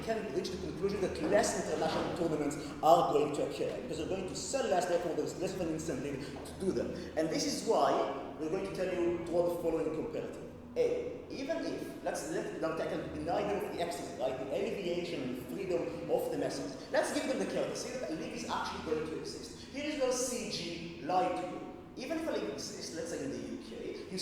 can reach the conclusion that less international tournaments are going to occur because they're going to sell less, therefore there's less of an incentive to do them. And this is why we're going to tell you to draw the following comparative. A, even if, let's now deny them of the ecstasy, right? The alleviation and freedom of the message. Let's give them the courtesy that a league is actually going to exist. Here is where CG lied to you. Even if a league exists, let's say in the UK, you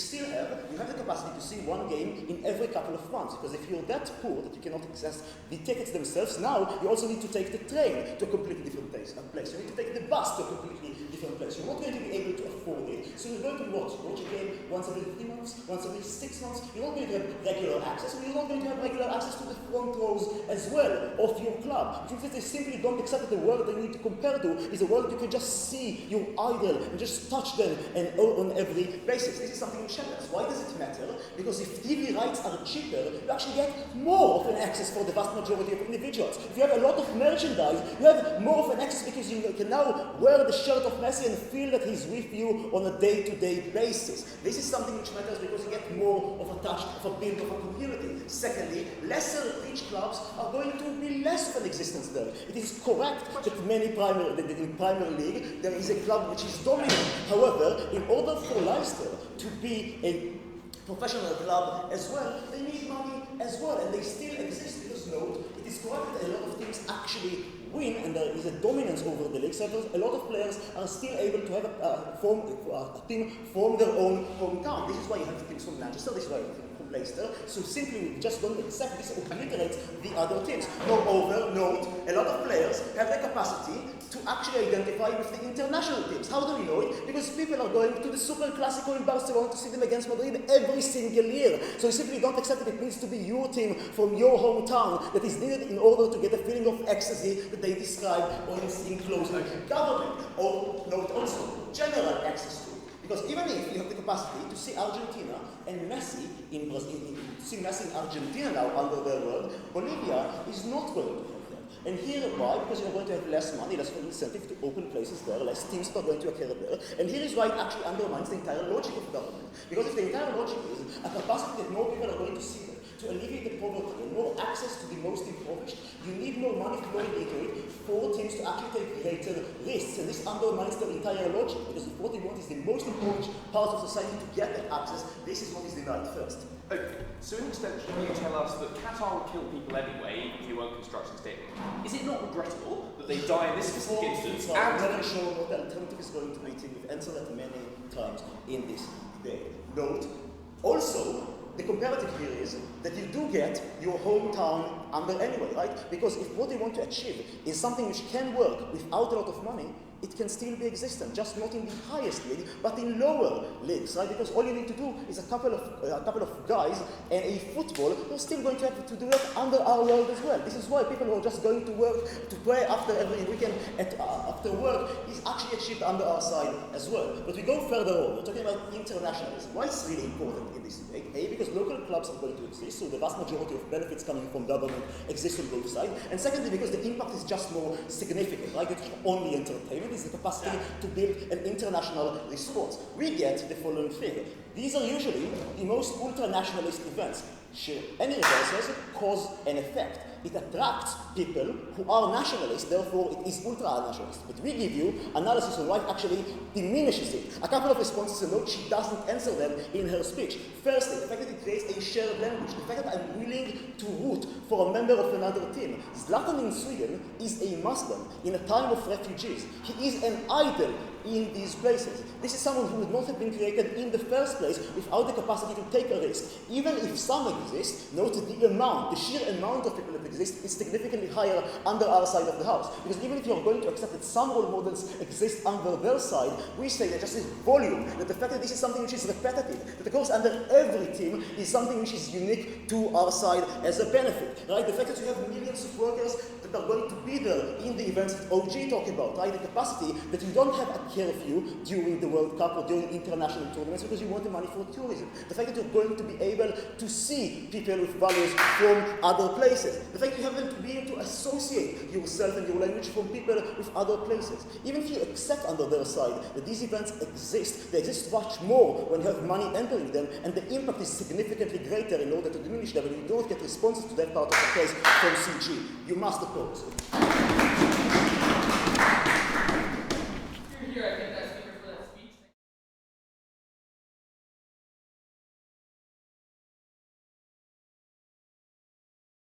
have the capacity to see one game in every couple of months, because if you're that poor that you cannot access the tickets themselves, now you also need to take the train to a completely different place. You need to take the bus to a completely different place. You're not going to be able to afford it, so you're going to watch a game once every 3 months, once every 6 months. You're not going to have regular access, and you're not going to have regular access to the front rows as well of your club. Which means that they simply don't accept that the world that they need to compare to is a world that you can just see your idol and just touch them and on every basis. This is something which matters. Why does it matter? Because if TV rights are cheaper, you actually get more of an access for the vast majority of individuals. If you have a lot of merchandise, you have more of an access because you can now wear the shirt of Messi and feel that he's with you on a day-to-day basis. This is something which matters because you get more of a touch, of a build of a community. Secondly, lesser rich clubs are going to be less of an existence there. It is correct that in Premier League there is a club which is dominant. However, in order for Leicester to be a professional club as well, they need money as well, and they still exist. Because note, it is correct that a lot of teams actually win, and there is a dominance over the league. So a lot of players are still able to have a team from their own hometown. This is why you have teams from Manchester. This is why you have from Leicester. So simply, we just don't accept this obliterates the other teams. Moreover, note, a lot of players have the capacity to actually identify with the international teams. How do we know it? Because people are going to the Super Clásico in Barcelona to see them against Madrid every single year. So you simply don't accept that it needs to be your team from your hometown that is needed in order to get a feeling of ecstasy that they describe when in close government. Or note also, general access to it. Because even if you have the capacity to see Argentina and Messi in Brazil, to see Messi in Argentina now under their world, Bolivia is not going to have that. And here, why? Because you're going to have less money, less incentive to open places there, less teams are going to occur there. And here is why it actually undermines the entire logic of government. Because if the entire logic is a capacity that more people are going to see them, to alleviate the poverty and more access to the most impoverished, you need more money flowing into it for teams to actually take greater risks. And this undermines the entire logic, because if what you want is the most impoverished part of society to get that access, this is what is denied first. Okay, so in extension, you tell us that Qatar would kill people anyway if they weren't constructing stadiums. Is it not regrettable that they die in this specific instance? I'm never sure what the alternative is going to be. We've answered that many times in this debate. Note, also, the comparative here is that you do get your hometown under anyway, right? Because if what they want to achieve is something which can work without a lot of money, it can still be existent, just not in the highest league, but in lower leagues, right? Because all you need to do is a couple of guys and a football. You're still going to have to do that under our world as well. This is why people who are just going to work to play after every weekend after work is actually achieved under our side as well. But we go further on. We're talking about internationalism. Why it's really important in this debate? A, because local clubs are going to exist, so the vast majority of benefits coming from government exist on both sides. And secondly, because the impact is just more significant, right? It's only entertainment. Is the capacity to build an international response. We get the following thing. These are usually the most ultra-nationalist events. Sure, any reversals cause an effect. It attracts people who are nationalists, therefore it is ultra-nationalist. But we give you analysis on why it actually diminishes it. A couple of responses, and note she doesn't answer them in her speech. Firstly, the fact that it creates a shared language. The fact that I'm willing to root for a member of another team. Zlatan in Sweden is a Muslim in a time of refugees. He is an idol in these places. This is someone who would not have been created in the first place without the capacity to take a risk. Even if some exist, note the sheer amount of people that exist is significantly higher under our side of the house. Because even if you're going to accept that some role models exist under their side, we say that just this volume, that the fact that this is something which is repetitive, that occurs under every team is something which is unique to our side as a benefit. Right? The fact that you have millions of workers that are going to be there in the events that OG talk about, right? The capacity that you don't have a curfew during the World Cup or during international tournaments because you want the money for tourism. The fact that you're going to be able to see people with values from other places. The fact that you have to be able to associate yourself and your language from people with other places. Even if you accept under their side that these events exist, they exist much more when you have money entering them, and the impact is significantly greater in order to diminish them, and you don't get responses to that part of the case from CG. You must oppose it.